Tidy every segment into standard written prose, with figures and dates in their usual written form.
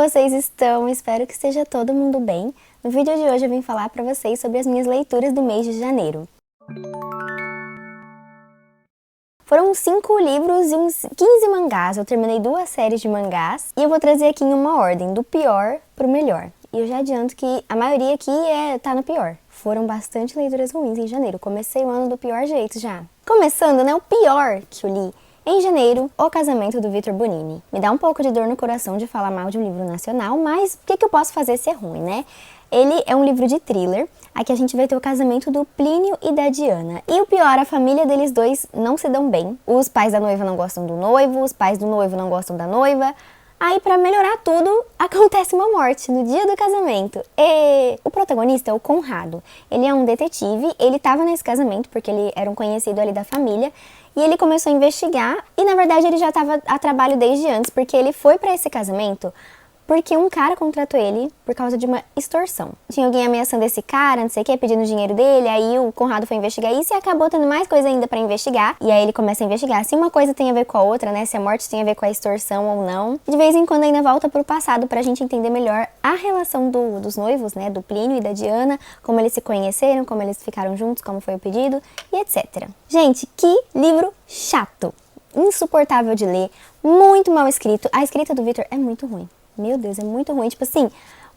vocês estão? Espero que esteja todo mundo bem. No vídeo de hoje eu vim falar pra vocês sobre as minhas leituras do mês de janeiro. Foram 5 livros e uns 15 mangás, eu terminei 2 séries de mangás e eu vou trazer aqui em uma ordem, do pior pro melhor. E eu já adianto que a maioria aqui tá no pior. Foram bastante leituras ruins em janeiro, comecei o ano do pior jeito já. Começando, né, o pior que eu li. Em janeiro, O Casamento do Victor Bonini. Me dá um pouco de dor no coração de falar mal de um livro nacional, mas o que eu posso fazer se é ruim, né? Ele é um livro de thriller, aqui a gente vai ter o casamento do Plínio e da Diana. E o pior, a família deles dois não se dão bem. Os pais da noiva não gostam do noivo, os pais do noivo não gostam da noiva. Aí, pra melhorar tudo, acontece uma morte no dia do casamento. E o protagonista é o Conrado. Ele é um detetive, ele tava nesse casamento porque ele era um conhecido ali da família. E ele começou a investigar e, na verdade, ele já estava a trabalho desde antes, porque ele foi para esse casamento porque um cara contratou ele por causa de uma extorsão. Tinha alguém ameaçando esse cara, não sei o que, pedindo dinheiro dele, aí o Conrado foi investigar isso e acabou tendo mais coisa ainda pra investigar. E aí ele começa a investigar se uma coisa tem a ver com a outra, né, se a morte tem a ver com a extorsão ou não. De vez em quando ainda volta pro passado pra gente entender melhor a relação dos noivos, né, do Plínio e da Diana, como eles se conheceram, como eles ficaram juntos, como foi o pedido e etc. Gente, que livro chato, insuportável de ler, muito mal escrito. A escrita do Victor é muito ruim. Meu Deus, é muito ruim. Tipo assim,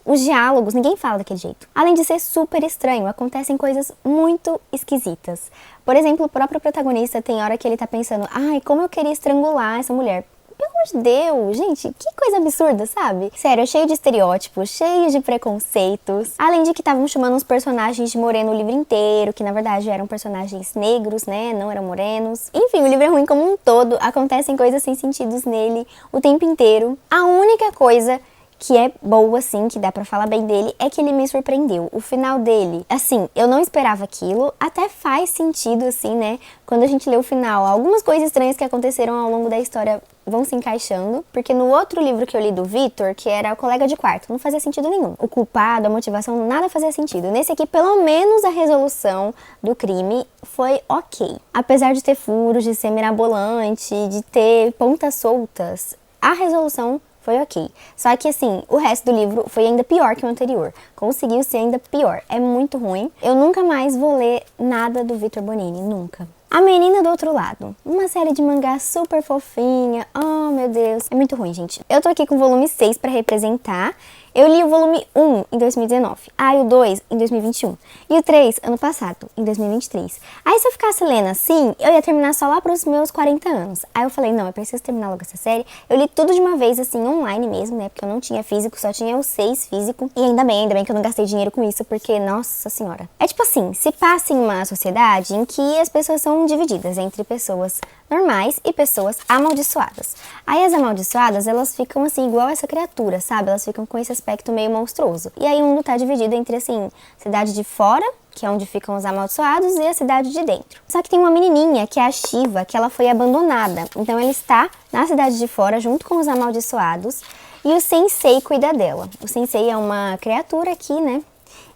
os diálogos, ninguém fala daquele jeito. Além de ser super estranho, acontecem coisas muito esquisitas. Por exemplo, o próprio protagonista tem hora que ele tá pensando, ai, como eu queria estrangular essa mulher. Pelo amor de Deus, gente, que coisa absurda, sabe? Sério, cheio de estereótipos, cheio de preconceitos. Além de que estavam chamando os personagens de moreno o livro inteiro, que na verdade eram personagens negros, né? Não eram morenos. Enfim, o livro é ruim como um todo, acontecem coisas sem sentidos nele o tempo inteiro. A única coisa que é boa, assim, que dá pra falar bem dele, é que ele me surpreendeu. O final dele, assim, eu não esperava aquilo, até faz sentido, assim, né? Quando a gente lê o final, algumas coisas estranhas que aconteceram ao longo da história vão se encaixando, porque no outro livro que eu li do Victor, que era O Colega de Quarto, não fazia sentido nenhum. O culpado, a motivação, nada fazia sentido. Nesse aqui, pelo menos a resolução do crime foi ok. Apesar de ter furos, de ser mirabolante, de ter pontas soltas, a resolução foi ok. Só que assim, o resto do livro foi ainda pior que o anterior. Conseguiu ser ainda pior. É muito ruim. Eu nunca mais vou ler nada do Victor Bonini. Nunca. A Menina do Outro Lado. Uma série de mangá super fofinha. Oh, meu Deus. É muito ruim, gente. Eu tô aqui com o volume 6 pra representar. Eu li o volume 1 em 2019. E o 2 em 2021. E o 3 ano passado, em 2023. Aí se eu ficasse lendo assim, eu ia terminar só lá pros meus 40 anos. Aí eu falei, não, eu preciso terminar logo essa série. Eu li tudo de uma vez, assim, online mesmo, né? Porque eu não tinha físico, só tinha o 6 físico. E ainda bem que eu não gastei dinheiro com isso, porque, nossa senhora. É tipo assim, se passa em uma sociedade em que as pessoas são divididas entre pessoas normais e pessoas amaldiçoadas. Aí as amaldiçoadas, elas ficam assim, igual essa criatura, sabe? Elas ficam com esse aspecto meio monstruoso. E aí o mundo tá dividido entre, assim, cidade de fora, que é onde ficam os amaldiçoados, e a cidade de dentro. Só que tem uma menininha, que é a Shiva, que ela foi abandonada. Então ela está na cidade de fora, junto com os amaldiçoados, e o Sensei cuida dela. O Sensei é uma criatura aqui, né?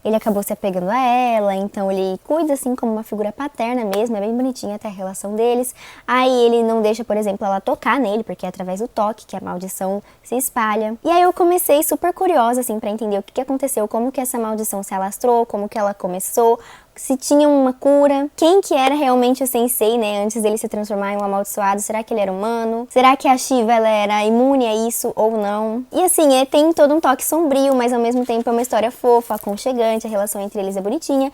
Ele acabou se apegando a ela, então ele cuida assim como uma figura paterna mesmo, é bem bonitinha até a relação deles. Aí ele não deixa, por exemplo, ela tocar nele, porque é através do toque que a maldição se espalha. E aí eu comecei super curiosa assim pra entender o que aconteceu, como que essa maldição se alastrou, como que ela começou, se tinha uma cura, quem que era realmente o Sensei, né, antes dele se transformar em um amaldiçoado, será que ele era humano? Será que a Shiva, ela era imune a isso ou não? E assim, tem todo um toque sombrio, mas ao mesmo tempo é uma história fofa, aconchegante, a relação entre eles é bonitinha.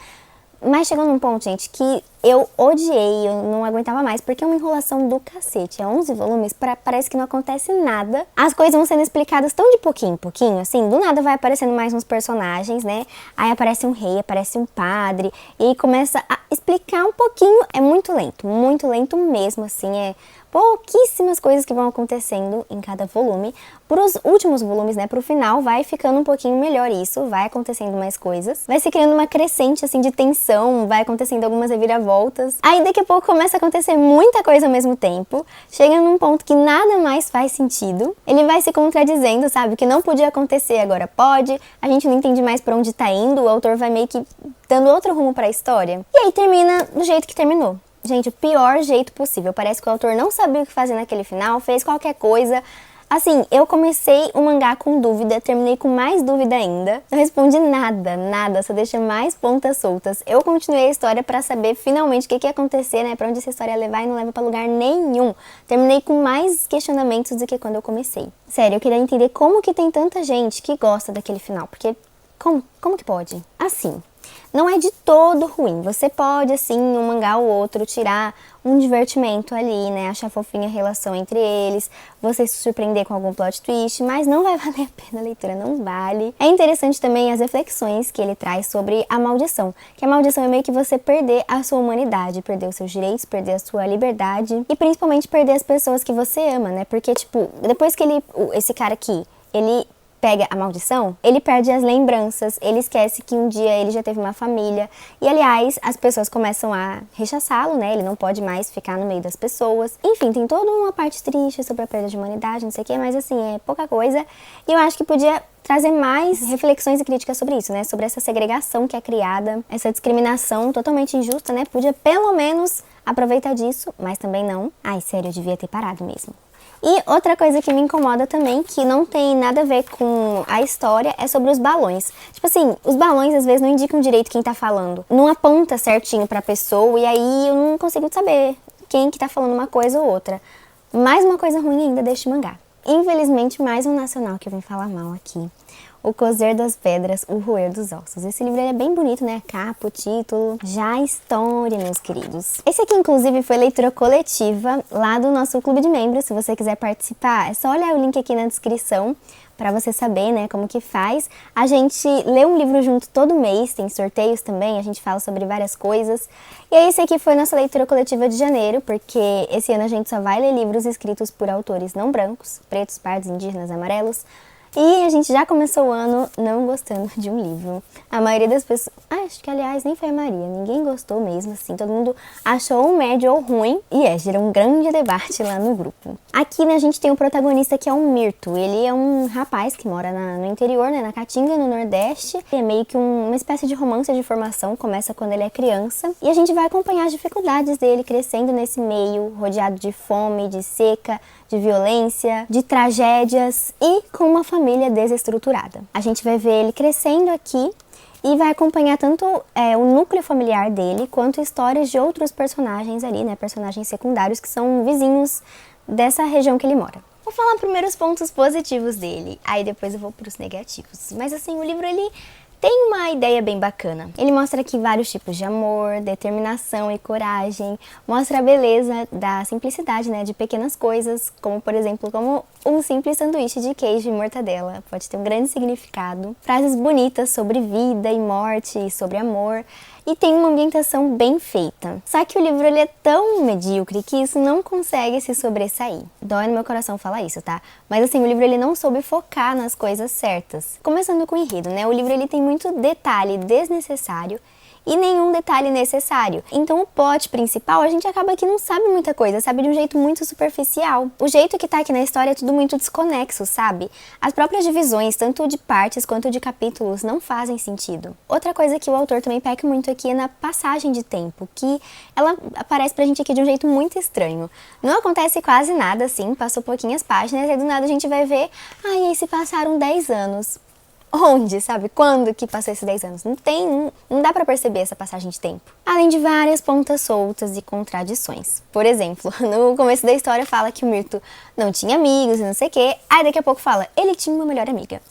Mas chegou num ponto, gente, que eu odiei, eu não aguentava mais, porque é uma enrolação do cacete. É 11 volumes, parece que não acontece nada. As coisas vão sendo explicadas tão de pouquinho em pouquinho, assim, do nada vai aparecendo mais uns personagens, né? Aí aparece um rei, aparece um padre, e aí começa a explicar um pouquinho. É muito lento mesmo, assim, é pouquíssimas coisas que vão acontecendo em cada volume. Pros últimos volumes, né, pro final, vai ficando um pouquinho melhor isso, vai acontecendo mais coisas. Vai se criando uma crescente, assim, de tensão, vai acontecendo algumas reviravoltas. Aí daqui a pouco começa a acontecer muita coisa ao mesmo tempo, chega num ponto que nada mais faz sentido. Ele vai se contradizendo, sabe, que não podia acontecer, agora pode. A gente não entende mais pra onde tá indo, o autor vai meio que dando outro rumo pra história. E aí termina do jeito que terminou. Gente, o pior jeito possível. Parece que o autor não sabia o que fazer naquele final, fez qualquer coisa, Assim, eu comecei o mangá com dúvida, terminei com mais dúvida ainda. Não respondi nada, só deixa mais pontas soltas. Eu continuei a história pra saber finalmente o que ia acontecer, né? Pra onde essa história ia levar e não leva pra lugar nenhum. Terminei com mais questionamentos do que quando eu comecei. Sério, eu queria entender como que tem tanta gente que gosta daquele final, porque como que pode? Assim, não é de todo ruim. Você pode, assim, um mangá ou outro, tirar um divertimento ali, né? Achar fofinha a relação entre eles, você se surpreender com algum plot twist, mas não vai valer a pena a leitura, não vale. É interessante também as reflexões que ele traz sobre a maldição, que a maldição é meio que você perder a sua humanidade, perder os seus direitos, perder a sua liberdade e principalmente perder as pessoas que você ama, né? Porque, tipo, depois que esse cara aqui, ele pega a maldição, ele perde as lembranças, ele esquece que um dia ele já teve uma família. E, aliás, as pessoas começam a rechaçá-lo, né? Ele não pode mais ficar no meio das pessoas. Enfim, tem toda uma parte triste sobre a perda de humanidade, não sei o que, mas assim, é pouca coisa. E eu acho que podia trazer mais reflexões e críticas sobre isso, né? Sobre essa segregação que é criada, essa discriminação totalmente injusta, né? Podia pelo menos aproveitar disso, mas também não. Ai, sério, eu devia ter parado mesmo. E outra coisa que me incomoda também, que não tem nada a ver com a história, é sobre os balões. Tipo assim, os balões às vezes não indicam direito quem tá falando. Não aponta certinho pra pessoa e aí eu não consigo saber quem que tá falando uma coisa ou outra. Mais uma coisa ruim ainda deste mangá. Infelizmente, mais um nacional que eu vim falar mal aqui. O Cozer das Pedras, o Roer dos Ossos. Esse livro é bem bonito, né? A capa, o título. Já a história, meus queridos. Esse aqui, inclusive, foi leitura coletiva lá do nosso clube de membros. Se você quiser participar, é só olhar o link aqui na descrição para você saber, né, como que faz. A gente lê um livro junto todo mês, tem sorteios também, a gente fala sobre várias coisas. E aí, esse aqui foi nossa leitura coletiva de janeiro, porque esse ano a gente só vai ler livros escritos por autores não brancos, pretos, pardos, indígenas, amarelos. E a gente já começou o ano não gostando de um livro. A maioria das pessoas... acho que, aliás, nem foi a Maria. Ninguém gostou mesmo, assim. Todo mundo achou um médio ou ruim. E gerou um grande debate lá no grupo. Aqui, né, a gente tem um protagonista que é o Mirto. Ele é um rapaz que mora no interior, né, na Caatinga, no Nordeste. É meio que uma espécie de romance de formação. Começa quando ele é criança. E a gente vai acompanhar as dificuldades dele crescendo nesse meio, rodeado de fome, de seca, de violência, de tragédias e com uma família desestruturada. A gente vai ver ele crescendo aqui e vai acompanhar tanto o núcleo familiar dele, quanto histórias de outros personagens ali, né, personagens secundários que são vizinhos dessa região que ele mora. Vou falar primeiro os pontos positivos dele, aí depois eu vou para os negativos. Mas assim, o livro ele tem uma ideia bem bacana. Ele mostra aqui vários tipos de amor, determinação e coragem. Mostra a beleza da simplicidade, né, de pequenas coisas, como por exemplo, como um simples sanduíche de queijo e mortadela. Pode ter um grande significado. Frases bonitas sobre vida e morte e sobre amor. E tem uma ambientação bem feita. Só que o livro ele é tão medíocre que isso não consegue se sobressair. Dói no meu coração falar isso, tá? Mas assim, o livro ele não soube focar nas coisas certas. Começando com o enredo, né? O livro ele tem muito detalhe desnecessário e nenhum detalhe necessário. Então o plot principal a gente acaba que não sabe muita coisa, sabe de um jeito muito superficial. O jeito que tá aqui na história é tudo muito desconexo, sabe? As próprias divisões, tanto de partes quanto de capítulos, não fazem sentido. Outra coisa que o autor também peca muito aqui é na passagem de tempo, que ela aparece pra gente aqui de um jeito muito estranho. Não acontece quase nada assim, passou pouquinhas páginas e do nada a gente vai ver, e aí se passaram 10 anos. Onde, sabe? Quando que passou esses 10 anos? Não dá pra perceber essa passagem de tempo. Além de várias pontas soltas e contradições. Por exemplo, no começo da história fala que o Mirto não tinha amigos e não sei o quê. Aí daqui a pouco fala, ele tinha uma melhor amiga.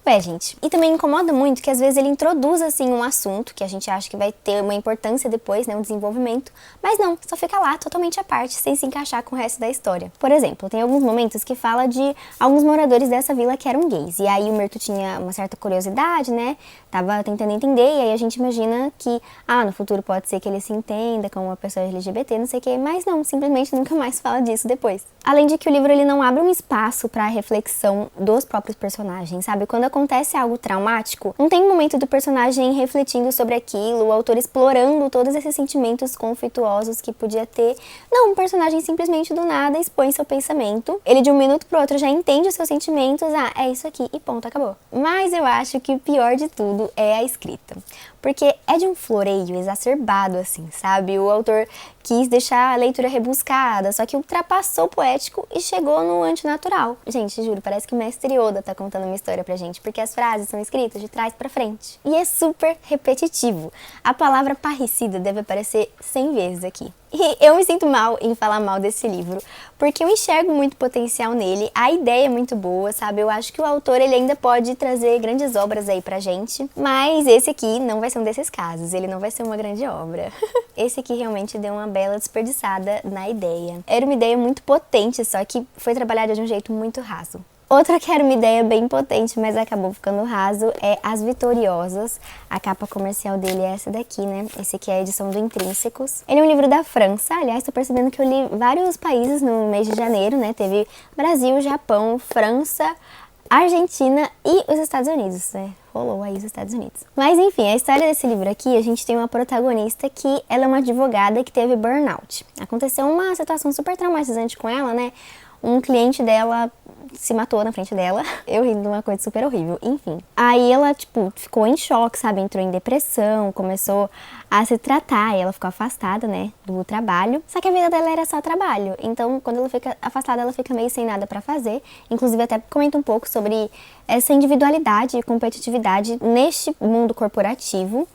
Ué, gente, e também incomoda muito que às vezes ele introduz assim um assunto que a gente acha que vai ter uma importância depois, né, um desenvolvimento, mas não, só fica lá totalmente à parte, sem se encaixar com o resto da história. Por exemplo, tem alguns momentos que fala de alguns moradores dessa vila que eram gays, e aí o Mirto tinha uma certa curiosidade, né, tava tentando entender, e aí a gente imagina que, no futuro pode ser que ele se entenda como uma pessoa LGBT, não sei o que, mas não, simplesmente nunca mais fala disso depois. Além de que o livro ele não abre um espaço para reflexão dos próprios personagens, sabe? Quando acontece algo traumático, não tem um momento do personagem refletindo sobre aquilo, o autor explorando todos esses sentimentos conflituosos que podia ter. Não, um personagem simplesmente do nada expõe seu pensamento, ele de um minuto pro outro já entende os seus sentimentos, é isso aqui e ponto, acabou. Mas eu acho que o pior de tudo é a escrita. Porque é de um floreio exacerbado, assim, sabe? O autor quis deixar a leitura rebuscada, só que ultrapassou o poético e chegou no antinatural. Gente, juro, parece que o Mestre Yoda tá contando uma história pra gente, porque as frases são escritas de trás pra frente. E é super repetitivo. A palavra parricida deve aparecer 100 vezes aqui. E eu me sinto mal em falar mal desse livro, porque eu enxergo muito potencial nele, a ideia é muito boa, sabe? Eu acho que o autor ele ainda pode trazer grandes obras aí pra gente, mas esse aqui não vai ser um desses casos, ele não vai ser uma grande obra. Esse aqui realmente deu uma bela desperdiçada na ideia. Era uma ideia muito potente, só que foi trabalhada de um jeito muito raso. Outra que era uma ideia bem potente, mas acabou ficando raso, é As Vitoriosas. A capa comercial dele é essa daqui, né? Esse aqui é a edição do Intrínsecos. Ele é um livro da França, aliás, tô percebendo que eu li vários países no mês de janeiro, né? Teve Brasil, Japão, França, Argentina e os Estados Unidos, né? Rolou aí os Estados Unidos. Mas enfim, a história desse livro aqui, a gente tem uma protagonista que ela é uma advogada que teve burnout. Aconteceu uma situação super traumatizante com ela, né? Um cliente dela se matou na frente dela. Eu rindo de uma coisa super horrível. Enfim. Aí ela, ficou em choque, sabe? Entrou em depressão, começou a se tratar. E ela ficou afastada, né? Do trabalho. Só que a vida dela era só trabalho. Então, quando ela fica afastada, ela fica meio sem nada pra fazer. Inclusive, até comenta um pouco sobre essa individualidade e competitividade neste mundo corporativo.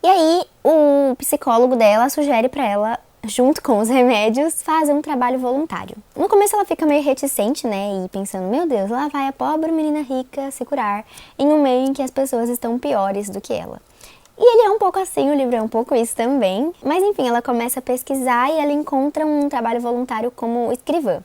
E aí, o psicólogo dela sugere pra ela, junto com os remédios, fazer um trabalho voluntário. No começo ela fica meio reticente, né, e pensando, meu Deus, lá vai a pobre menina rica se curar em um meio em que as pessoas estão piores do que ela. E ele é um pouco assim, o livro é um pouco isso também. Mas enfim, ela começa a pesquisar e ela encontra um trabalho voluntário como escrivã.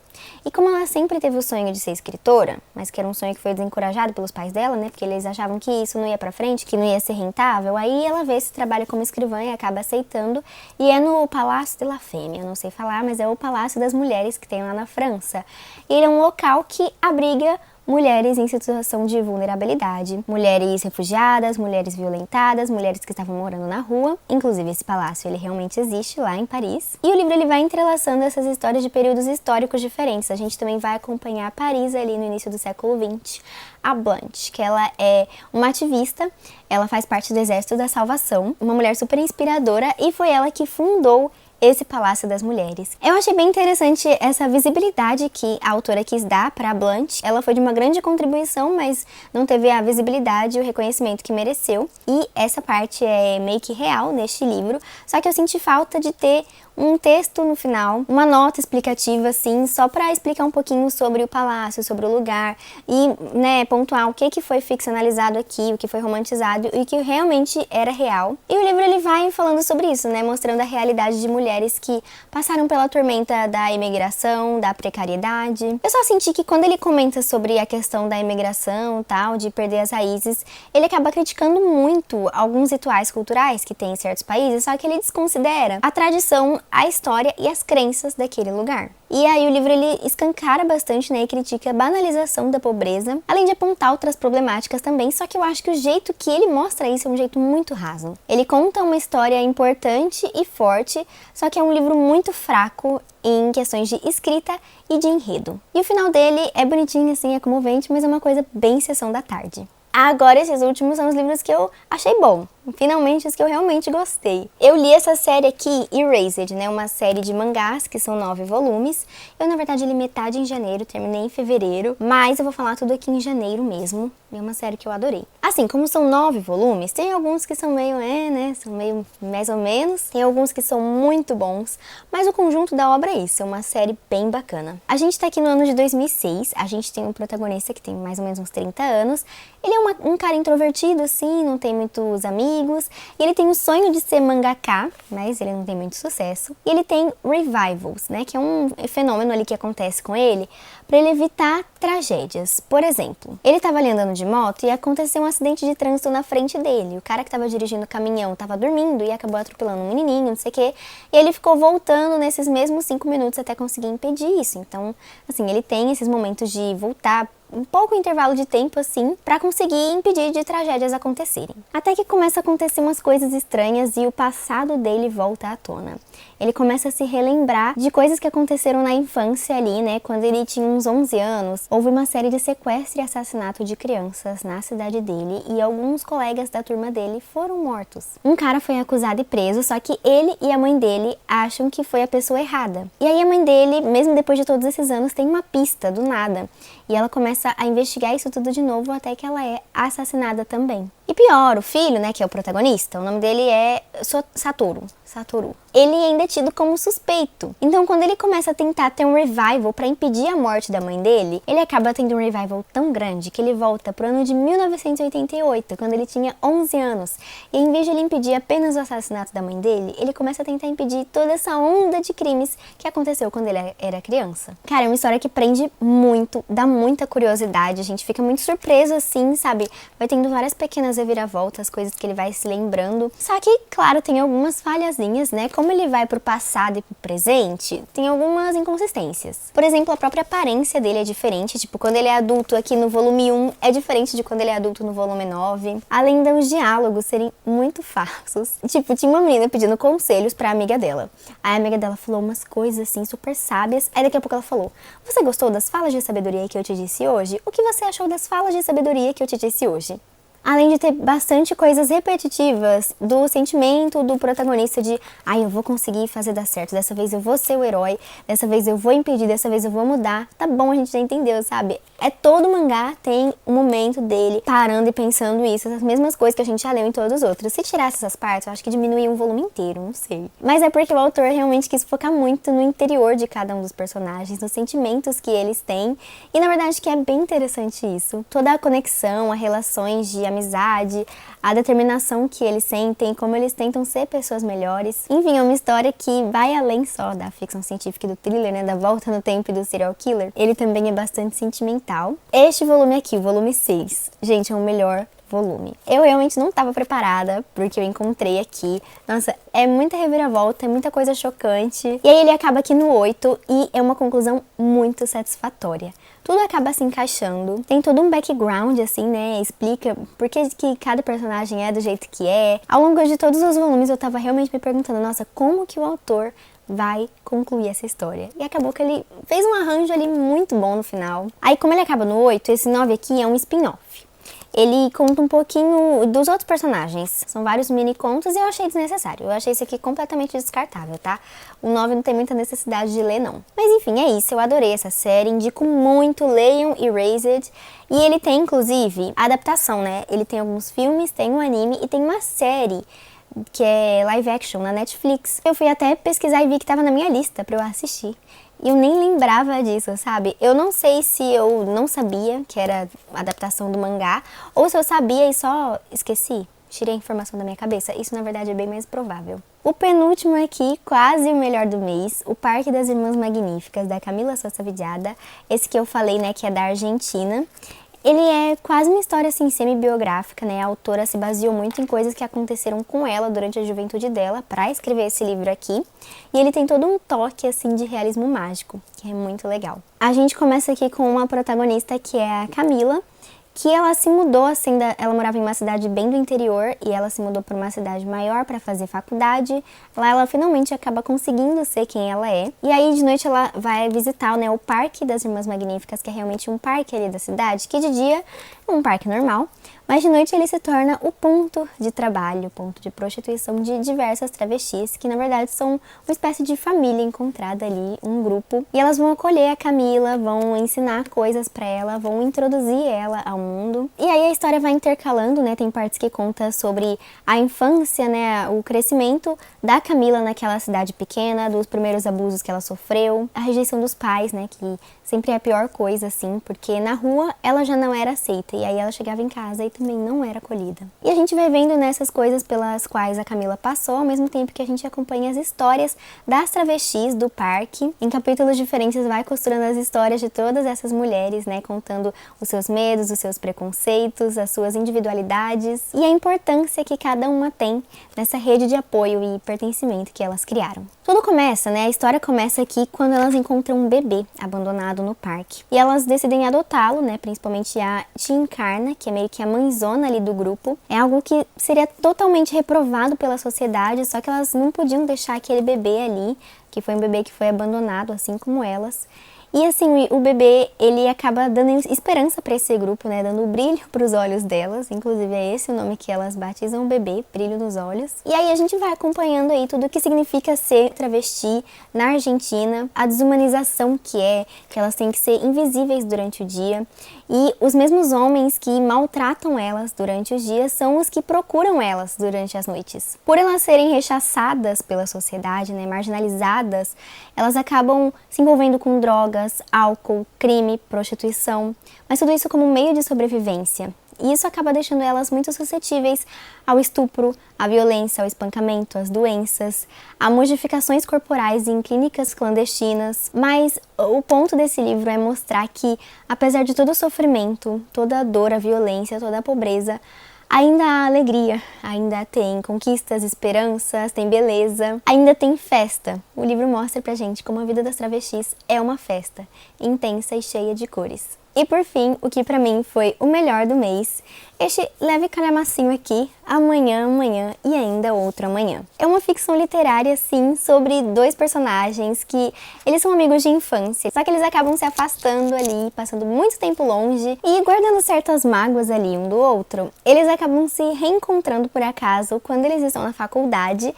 E como ela sempre teve o sonho de ser escritora, mas que era um sonho que foi desencorajado pelos pais dela, né? Porque eles achavam que isso não ia pra frente, que não ia ser rentável. Aí ela vê esse trabalho como escrivã e acaba aceitando. E é no Palácio de la Femme, eu não sei falar, mas é o Palácio das Mulheres que tem lá na França. E ele é um local que abriga mulheres em situação de vulnerabilidade, mulheres refugiadas, mulheres violentadas, mulheres que estavam morando na rua. Inclusive esse palácio ele realmente existe lá em Paris. E o livro ele vai entrelaçando essas histórias de períodos históricos diferentes. A gente também vai acompanhar Paris ali no início do século XX. A Blanche, que ela é uma ativista, ela faz parte do Exército da Salvação, uma mulher super inspiradora e foi ela que fundou esse Palácio das Mulheres. Eu achei bem interessante essa visibilidade que a autora quis dar para a Blanche. Ela foi de uma grande contribuição, mas não teve a visibilidade e o reconhecimento que mereceu. E essa parte é meio que real neste livro, só que eu senti falta de ter um texto no final, uma nota explicativa assim, só para explicar um pouquinho sobre o palácio, sobre o lugar e, né, pontuar o que foi ficcionalizado aqui, o que foi romantizado e o que realmente era real. E o livro ele vai falando sobre isso, né, mostrando a realidade de mulheres que passaram pela tormenta da imigração, da precariedade. Eu só senti que quando ele comenta sobre a questão da imigração, tal, de perder as raízes, ele acaba criticando muito alguns rituais culturais que tem em certos países, só que ele desconsidera a tradição, a história e as crenças daquele lugar. E aí o livro ele escancara bastante, né, e critica a banalização da pobreza, além de apontar outras problemáticas também, só que eu acho que o jeito que ele mostra isso é um jeito muito raso. Ele conta uma história importante e forte, só que é um livro muito fraco em questões de escrita e de enredo. E o final dele é bonitinho assim, é comovente, mas é uma coisa bem sessão da tarde. Agora, esses últimos são os livros que eu achei bom. Finalmente, os que eu realmente gostei. Eu li essa série aqui, Erased, né? Uma série de mangás, que são 9 volumes. Eu, na verdade, li metade em janeiro, terminei em fevereiro. Mas eu vou falar tudo aqui em janeiro mesmo. É uma série que eu adorei. Assim, como são 9 volumes, tem alguns que são meio, né? São meio mais ou menos. Tem alguns que são muito bons. Mas o conjunto da obra é isso. É uma série bem bacana. A gente tá aqui no ano de 2006. A gente tem um protagonista que tem mais ou menos uns 30 anos. Ele é um cara introvertido, assim, não tem muitos amigos. E ele tem o sonho de ser mangaka, mas ele não tem muito sucesso. E ele tem revivals, né, que é um fenômeno ali que acontece com ele para ele evitar tragédias. Por exemplo, ele estava ali andando de moto e aconteceu um acidente de trânsito na frente dele. O cara que estava dirigindo o caminhão estava dormindo e acabou atropelando um menininho, não sei o quê. E ele ficou voltando nesses mesmos 5 minutos até conseguir impedir isso. Então, assim, ele tem esses momentos de voltar um pouco intervalo de tempo assim, pra conseguir impedir de tragédias acontecerem. Até que começa a acontecer umas coisas estranhas e o passado dele volta à tona. Ele começa a se relembrar de coisas que aconteceram na infância ali, né, quando ele tinha uns 11 anos. Houve uma série de sequestro e assassinato de crianças na cidade dele e alguns colegas da turma dele foram mortos. Um cara foi acusado e preso, só que ele e a mãe dele acham que foi a pessoa errada. E aí a mãe dele, mesmo depois de todos esses anos, tem uma pista do nada. E ela começa a investigar isso tudo de novo até que ela é assassinada também. E pior, o filho, né, que é o protagonista, o nome dele é Satoru. Ele ainda é tido como suspeito. Então, quando ele começa a tentar ter um revival pra impedir a morte da mãe dele, ele acaba tendo um revival tão grande que ele volta pro ano de 1988, quando ele tinha 11 anos. E em vez de ele impedir apenas o assassinato da mãe dele, ele começa a tentar impedir toda essa onda de crimes que aconteceu quando ele era criança. Cara, é uma história que prende muito, dá muita curiosidade, a gente fica muito surpreso assim, sabe? Vai tendo várias pequenas reviravoltas, coisas que ele vai se lembrando. Só que, claro, tem algumas falhazinhas, né? Como ele vai pro passado e pro presente, tem algumas inconsistências. Por exemplo, a própria aparência dele é diferente, tipo, quando ele é adulto aqui no volume 1 é diferente de quando ele é adulto no volume 9. Além dos diálogos serem muito farsos. Tipo, tinha uma menina pedindo conselhos pra amiga dela. Aí a amiga dela falou umas coisas assim super sábias. Aí daqui a pouco ela falou: "Você gostou das falas de sabedoria que eu te disse hoje? O que você achou das falas de sabedoria que eu te disse hoje?" Além de ter bastante coisas repetitivas do sentimento do protagonista de "ai, eu vou conseguir fazer dar certo, dessa vez eu vou ser o herói, dessa vez eu vou impedir, dessa vez eu vou mudar." Tá bom, a gente já entendeu, sabe? Todo mangá tem um momento dele parando e pensando isso, as mesmas coisas que a gente já leu em todos os outros. Se tirasse essas partes, eu acho que diminuía um volume inteiro, não sei. Mas é porque o autor realmente quis focar muito no interior de cada um dos personagens, nos sentimentos que eles têm, e na verdade que é bem interessante isso. Toda a conexão, as relações de amizade, a determinação que eles sentem, como eles tentam ser pessoas melhores. Enfim, é uma história que vai além só da ficção científica e do thriller, né, da volta no tempo e do serial killer. Ele também é bastante sentimental. Este volume aqui, o volume 6, gente, é o melhor volume. Eu realmente não estava preparada, porque eu encontrei aqui. Nossa, é muita reviravolta, é muita coisa chocante. E aí ele acaba aqui no 8 e é uma conclusão muito satisfatória. Tudo acaba se encaixando, tem todo um background, assim, né, explica por que cada personagem é do jeito que é. Ao longo de todos os volumes eu tava realmente me perguntando, nossa, como que o autor vai concluir essa história? E acabou que ele fez um arranjo ali muito bom no final. Aí, como ele acaba no 8, esse 9 aqui é um spin-off. Ele conta um pouquinho dos outros personagens. São vários mini contos e eu achei desnecessário. Eu achei esse aqui completamente descartável, tá? O 9 não tem muita necessidade de ler, não. Mas enfim, é isso. Eu adorei essa série. Indico muito. Leiam Erased. E ele tem, inclusive, a adaptação, né? Ele tem alguns filmes, tem um anime e tem uma série que é live action na Netflix. Eu fui até pesquisar e vi que tava na minha lista pra eu assistir. E eu nem lembrava disso, sabe? Eu não sei se eu não sabia que era adaptação do mangá, ou se eu sabia e só esqueci, tirei a informação da minha cabeça. Isso, na verdade, é bem mais provável. O penúltimo aqui, quase o melhor do mês, O Parque das Irmãs Magníficas, da Camila Sosa Vidiada. Esse que eu falei, né, que é da Argentina. Ele é quase uma história assim semi-biográfica, né? A autora se baseou muito em coisas que aconteceram com ela durante a juventude dela para escrever esse livro aqui. E ele tem todo um toque assim de realismo mágico, que é muito legal. A gente começa aqui com uma protagonista que é a Camila, que ela se mudou assim, ela morava em uma cidade bem do interior e ela se mudou para uma cidade maior para fazer faculdade. Lá ela finalmente acaba conseguindo ser quem ela é. E aí de noite ela vai visitar, né, o Parque das Irmãs Magníficas, que é realmente um parque ali da cidade, que de dia é um parque normal, mas de noite ele se torna o ponto de trabalho, ponto de prostituição de diversas travestis, que na verdade são uma espécie de família encontrada ali, um grupo. E elas vão acolher a Camila, vão ensinar coisas pra ela, vão introduzir ela ao mundo. E aí a história vai intercalando, né? Tem partes que conta sobre a infância, né? O crescimento da Camila naquela cidade pequena, dos primeiros abusos que ela sofreu, a rejeição dos pais, né? Que sempre é a pior coisa, assim, porque na rua ela já não era aceita e aí ela chegava em casa e também não era acolhida. E a gente vai vendo nessas coisas pelas quais a Camila passou, ao mesmo tempo que a gente acompanha as histórias das travestis do parque. Em capítulos diferentes vai costurando as histórias de todas essas mulheres, né, contando os seus medos, os seus preconceitos, as suas individualidades e a importância que cada uma tem nessa rede de apoio e pertencimento que elas criaram. Tudo começa, né, a história começa aqui quando elas encontram um bebê abandonado no parque. E elas decidem adotá-lo, né, principalmente a Tia Encarna, que é meio que a mãezona ali do grupo. É algo que seria totalmente reprovado pela sociedade, só que elas não podiam deixar aquele bebê ali, que foi um bebê que foi abandonado, assim como elas. E assim, o bebê, ele acaba dando esperança para esse grupo, né, dando brilho para os olhos delas, inclusive é esse o nome que elas batizam o bebê, brilho nos olhos. E aí a gente vai acompanhando aí tudo o que significa ser travesti na Argentina, a desumanização que elas têm que ser invisíveis durante o dia. E os mesmos homens que maltratam elas durante os dias são os que procuram elas durante as noites. Por elas serem rechaçadas pela sociedade, né, marginalizadas, elas acabam se envolvendo com drogas, álcool, crime, prostituição, mas tudo isso como meio de sobrevivência. E isso acaba deixando elas muito suscetíveis ao estupro, à violência, ao espancamento, às doenças, a modificações corporais em clínicas clandestinas. Mas o ponto desse livro é mostrar que, apesar de todo o sofrimento, toda a dor, a violência, toda a pobreza, ainda há alegria, ainda tem conquistas, esperanças, tem beleza, ainda tem festa. O livro mostra pra gente como a vida das travestis é uma festa, intensa e cheia de cores. E por fim, o que pra mim foi o melhor do mês, este leve calhamacinho aqui, Amanhã, Amanhã e Ainda Outro Amanhã. É uma ficção literária, sim, sobre dois personagens que eles são amigos de infância, só que eles acabam se afastando ali, passando muito tempo longe e guardando certas mágoas ali um do outro. Eles acabam se reencontrando por acaso quando eles estão na faculdade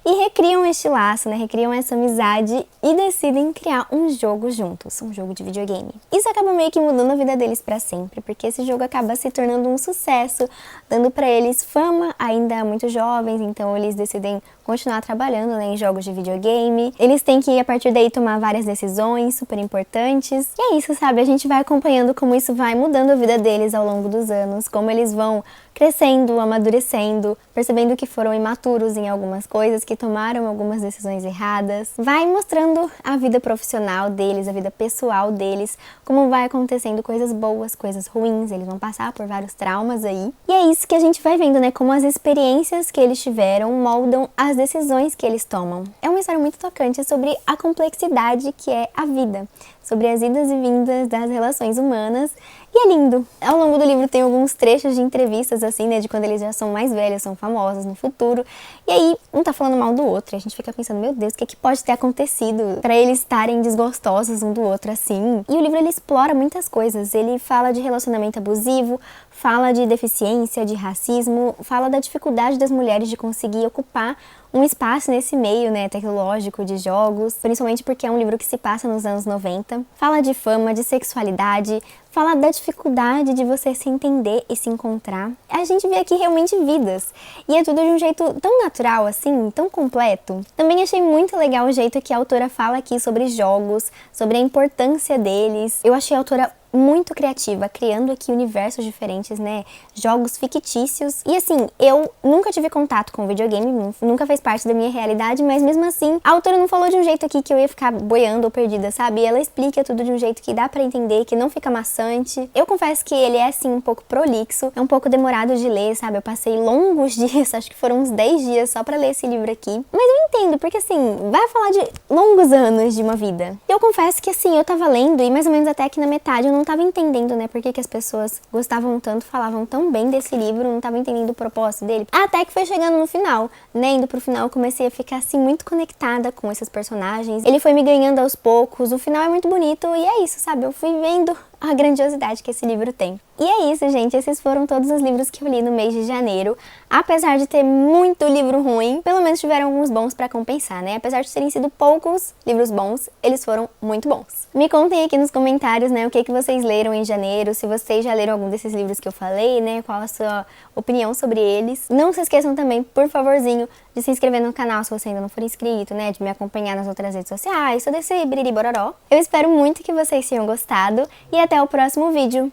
e recriam este laço, né? Recriam essa amizade e decidem criar um jogo juntos, um jogo de videogame. Isso acaba meio que mudando a vida deles pra sempre, porque esse jogo acaba se tornando um sucesso, dando pra eles fama ainda muito jovens, então eles decidem continuar trabalhando, né, em jogos de videogame. Eles têm que, a partir daí, tomar várias decisões super importantes. E é isso, sabe? A gente vai acompanhando como isso vai mudando a vida deles ao longo dos anos, como eles vão crescendo, amadurecendo, percebendo que foram imaturos em algumas coisas, que tomaram algumas decisões erradas. Vai mostrando a vida profissional deles, a vida pessoal deles, como vai acontecendo coisas boas, coisas ruins, eles vão passar por vários traumas aí. E é isso que a gente vai vendo, né, como as experiências que eles tiveram moldam as decisões que eles tomam. É uma história muito tocante sobre a complexidade que é a vida, sobre as idas e vindas das relações humanas, e é lindo. Ao longo do livro tem alguns trechos de entrevistas, assim, né, de quando eles já são mais velhos, são famosos no futuro, e aí um tá falando mal do outro, e a gente fica pensando, meu Deus, o que pode ter acontecido pra eles estarem desgostosos um do outro assim? E o livro, ele explora muitas coisas, ele fala de relacionamento abusivo, fala de deficiência, de racismo, fala da dificuldade das mulheres de conseguir ocupar um espaço nesse meio, né, tecnológico de jogos, principalmente porque é um livro que se passa nos anos 90. Fala de fama, de sexualidade, fala da dificuldade de você se entender e se encontrar. A gente vê aqui realmente vidas, e é tudo de um jeito tão natural assim, tão completo. Também achei muito legal o jeito que a autora fala aqui sobre jogos, sobre a importância deles. Eu achei a autora muito criativa, criando aqui universos diferentes, né, jogos fictícios. E assim, eu nunca tive contato com videogame, nunca fez parte da minha realidade, mas mesmo assim, a autora não falou de um jeito aqui que eu ia ficar boiando ou perdida, sabe? Ela explica tudo de um jeito que dá pra entender, que não fica maçante. Eu confesso que ele é, assim, um pouco prolixo, é um pouco demorado de ler, sabe? Eu passei longos dias, acho que foram uns 10 dias só pra ler esse livro aqui. Mas eu entendo, porque assim, vai falar de longos anos de uma vida. Eu confesso que assim, eu tava lendo e mais ou menos até aqui na metade eu não tava entendendo, né, por que as pessoas gostavam tanto, falavam tão bem desse livro, não tava entendendo o propósito dele. Até que foi chegando no final, né, indo pro final, eu comecei a ficar assim muito conectada com esses personagens. Ele foi me ganhando aos poucos, o final é muito bonito e é isso, sabe? Eu fui vendo a grandiosidade que esse livro tem. E é isso, gente, esses foram todos os livros que eu li no mês de janeiro. Apesar de ter muito livro ruim, pelo menos tiveram alguns bons pra compensar, né? Apesar de terem sido poucos livros bons, eles foram muito bons. Me contem aqui nos comentários, né, o que vocês leram em janeiro, se vocês já leram algum desses livros que eu falei, né, qual a sua opinião sobre eles. Não se esqueçam também, por favorzinho, de se inscrever no canal se você ainda não for inscrito, né, de me acompanhar nas outras redes sociais, só desse biriri bororó. Eu espero muito que vocês tenham gostado e até o próximo vídeo.